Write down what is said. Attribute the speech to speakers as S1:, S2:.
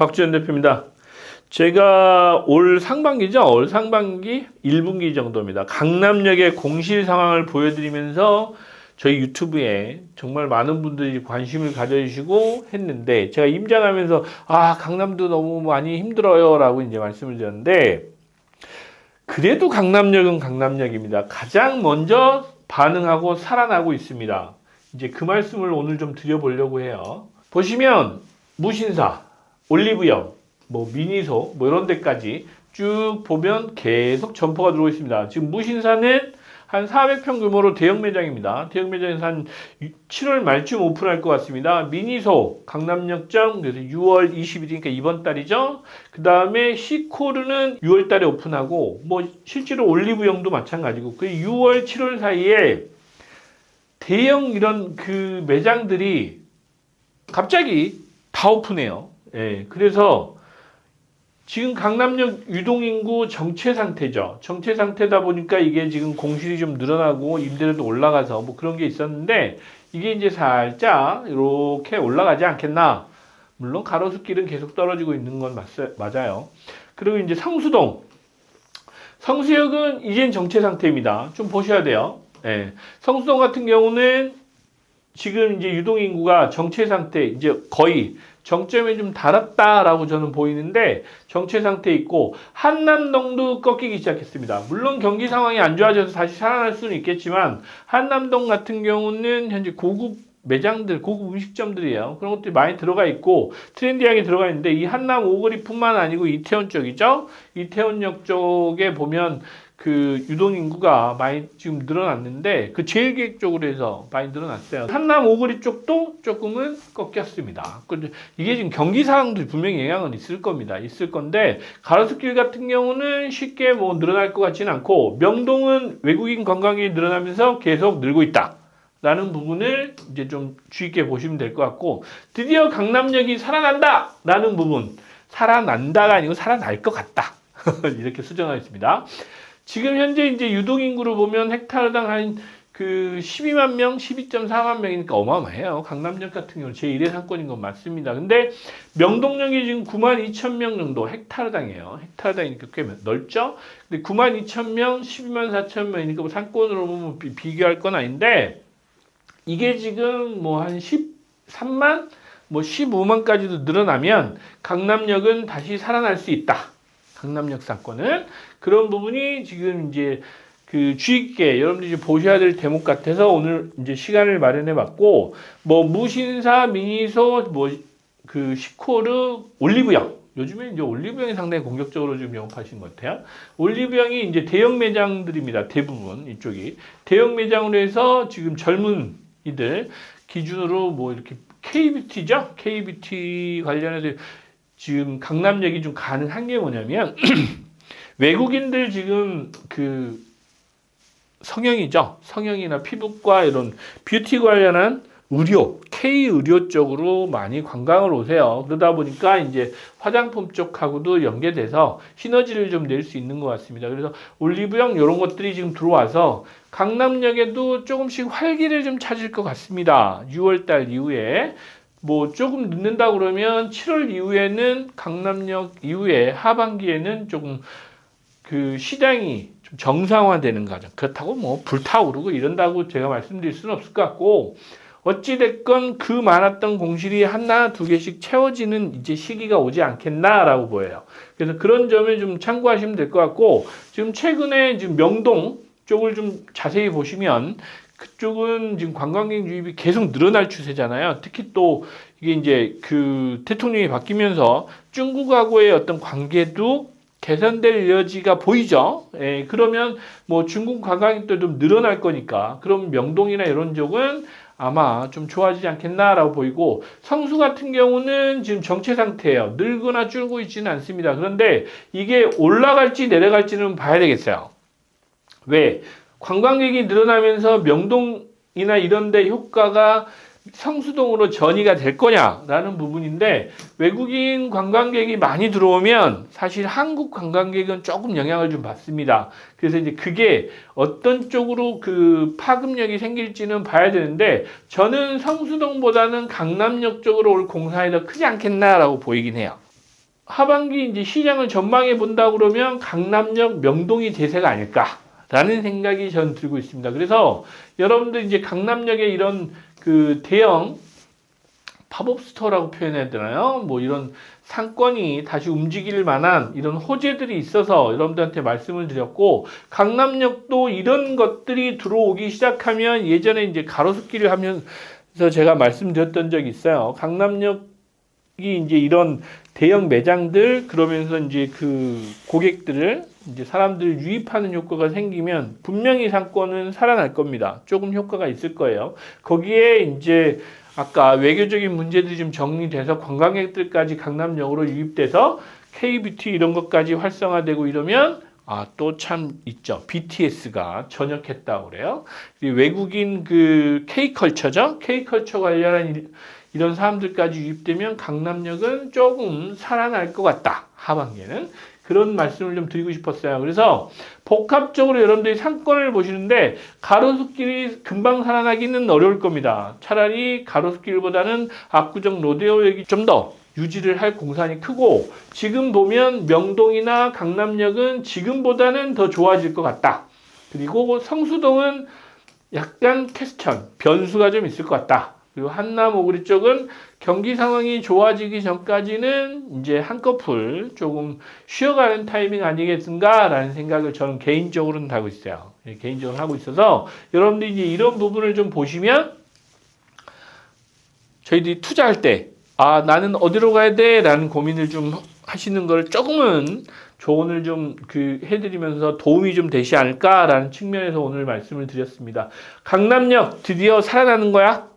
S1: 박주현 대표입니다. 제가 올 상반기죠? 올 상반기 1분기 정도입니다. 강남역의 공실 상황을 보여드리면서 저희 유튜브에 정말 많은 분들이 관심을 가져주시고 했는데, 제가 임장하면서 강남도 너무 많이 힘들어요 라고 이제 말씀을 드렸는데, 그래도 강남역은 강남역입니다. 가장 먼저 반응하고 살아나고 있습니다. 이제 그 말씀을 오늘 좀 드려보려고 해요. 보시면 무신사, 올리브영, 미니소, 이런 데까지 쭉 보면 계속 점포가 들어오고 있습니다. 지금 무신사는 한 400평 규모로 대형 매장입니다. 대형 매장에서 한 7월 말쯤 오픈할 것 같습니다. 미니소, 강남역점, 그래서 6월 20일이니까 이번 달이죠. 그 다음에 시코르는 6월 달에 오픈하고, 실제로 올리브영도 마찬가지고, 그 6월, 7월 사이에 대형 이런 그 매장들이 갑자기 다 오픈해요. 예, 그래서 지금 강남역 유동인구 정체 상태죠. 정체 상태다 보니까 이게 지금 공실이 좀 늘어나고 임대료도 올라가서 그런 게 있었는데, 이게 이제 살짝 이렇게 올라가지 않겠나. 물론 가로수길은 계속 떨어지고 있는 건 맞아요. 그리고 이제 성수동. 성수역은 이젠 정체 상태입니다. 좀 보셔야 돼요. 예. 성수동 같은 경우는 지금 이제 유동인구가 정체 상태, 이제 거의 정점에 좀 달았다라고 저는 보이는데, 정체 상태에 있고, 한남동도 꺾이기 시작했습니다. 물론 경기 상황이 안 좋아져서 다시 살아날 수는 있겠지만, 한남동 같은 경우는 현재 고급 매장들, 고급 음식점들이에요. 그런 것들이 많이 들어가 있고, 트렌디하게 들어가 있는데, 이 한남 오거리뿐만 아니고 이태원 쪽이죠? 이태원역 쪽에 보면 그 유동인구가 많이 지금 늘어났는데, 그 제일계획 쪽으로 해서 많이 늘어났어요. 한남 오거리 쪽도 조금은 꺾였습니다. 이게 지금 경기 상황도 분명히 영향은 있을 겁니다. 있을 건데, 가로수길 같은 경우는 쉽게 늘어날 것 같지는 않고, 명동은 외국인 관광객이 늘어나면서 계속 늘고 있다 라는 부분을 이제 좀 주의 있게 보시면 될 것 같고, 드디어 강남역이 살아난다 라는 부분, 살아난다가 아니고 살아날 것 같다 이렇게 수정하겠습니다. 지금 현재 이제 유동인구를 보면 헥타르당 한 12만 명, 12.4만 명이니까 어마어마해요. 강남역 같은 경우 제1의 상권인 건 맞습니다. 근데 명동역이 지금 9만 2천 명 정도 헥타르당이에요. 헥타르당이니까 꽤 넓죠? 근데 9만 2천 명, 12만 4천 명이니까 상권으로 보면 비교할 건 아닌데, 이게 지금 한 13만, 15만까지도 늘어나면 강남역은 다시 살아날 수 있다. 강남역 상권은. 그런 부분이 지금 이제 그 주의 깊게 여러분들이 보셔야 될 대목 같아서 오늘 이제 시간을 마련해 봤고, 무신사, 미니소, 그 시코르, 올리브영. 요즘에 이제 올리브영이 상당히 공격적으로 지금 영업하시는 것 같아요. 올리브영이 이제 대형 매장들입니다. 대부분 이쪽이. 대형 매장으로 해서 지금 젊은이들 기준으로 이렇게 K뷰티죠? K뷰티 관련해서 지금 강남역이 좀 가능한 게 뭐냐면, 외국인들 지금 그 성형이죠. 성형이나 피부과 이런 뷰티 관련한 의료, K-의료 쪽으로 많이 관광을 오세요. 그러다 보니까 이제 화장품 쪽하고도 연계돼서 시너지를 좀 낼 수 있는 것 같습니다. 그래서 올리브영 이런 것들이 지금 들어와서 강남역에도 조금씩 활기를 좀 찾을 것 같습니다. 6월달 이후에. 조금 늦는다 그러면 7월 이후에는 강남역 이후에 하반기에는 조금 그 시장이 좀 정상화되는 과정. 그렇다고 불타오르고 이런다고 제가 말씀드릴 수는 없을 것 같고, 어찌됐건 그 많았던 공실이 하나 두 개씩 채워지는 이제 시기가 오지 않겠나라고 보여요. 그래서 그런 점을 좀 참고하시면 될 것 같고, 지금 최근에 지금 명동 쪽을 좀 자세히 보시면 그쪽은 지금 관광객 유입이 계속 늘어날 추세잖아요. 특히 또 이게 이제 그 대통령이 바뀌면서 중국하고의 어떤 관계도 개선될 여지가 보이죠. 예, 그러면 중국 관광객도 좀 늘어날 거니까, 그럼 명동이나 이런 쪽은 아마 좀 좋아지지 않겠나라고 보이고, 성수 같은 경우는 지금 정체 상태예요. 늘거나 줄고 있지는 않습니다. 그런데 이게 올라갈지 내려갈지는 봐야 되겠어요. 왜? 관광객이 늘어나면서 명동이나 이런 데 효과가 성수동으로 전이가 될 거냐라는 부분인데, 외국인 관광객이 많이 들어오면 사실 한국 관광객은 조금 영향을 좀 받습니다. 그래서 이제 그게 어떤 쪽으로 그 파급력이 생길지는 봐야 되는데, 저는 성수동보다는 강남역 쪽으로 올 공사에 더 크지 않겠나라고 보이긴 해요. 하반기 이제 시장을 전망해 본다 그러면 강남역 명동이 대세가 아닐까라는 생각이 전 들고 있습니다. 그래서 여러분들 이제 강남역에 이런 그 대형 팝업 스토어라고 표현해야 되나요? 뭐 이런 상권이 다시 움직일 만한 이런 호재들이 있어서 여러분들한테 말씀을 드렸고, 강남역도 이런 것들이 들어오기 시작하면, 예전에 이제 가로수길을 하면서 제가 말씀드렸던 적이 있어요. 강남역이 이제 이런 대형 매장들, 그러면서 이제 그 고객들을 이제 사람들 유입하는 효과가 생기면 분명히 상권은 살아날 겁니다. 조금 효과가 있을 거예요. 거기에 이제 아까 외교적인 문제들이 좀 정리돼서 관광객들까지 강남역으로 유입돼서 K뷰티 이런 것까지 활성화되고 이러면 또 참 있죠. BTS가 전역했다고 그래요. 외국인 그 K컬처죠. K컬처 관련한 이런 사람들까지 유입되면 강남역은 조금 살아날 것 같다. 하반기에는. 그런 말씀을 좀 드리고 싶었어요. 그래서 복합적으로 여러분들이 상권을 보시는데 가로수길이 금방 살아나기는 어려울 겁니다. 차라리 가로수길보다는 압구정 로데오역이 좀 더 유지를 할 공산이 크고, 지금 보면 명동이나 강남역은 지금보다는 더 좋아질 것 같다. 그리고 성수동은 약간 퀘스천, 변수가 좀 있을 것 같다. 그리고 한남 오구리 쪽은 경기 상황이 좋아지기 전까지는 이제 한꺼풀 조금 쉬어가는 타이밍 아니겠는가라는 생각을 저는 개인적으로는 하고 있어요. 개인적으로 하고 있어서 여러분들이 이제 이런 부분을 좀 보시면 저희들이 투자할 때 나는 어디로 가야 돼? 라는 고민을 좀 하시는 걸 조금은 조언을 좀 해드리면서 도움이 좀 되지 않을까라는 측면에서 오늘 말씀을 드렸습니다. 강남역 드디어 살아나는 거야?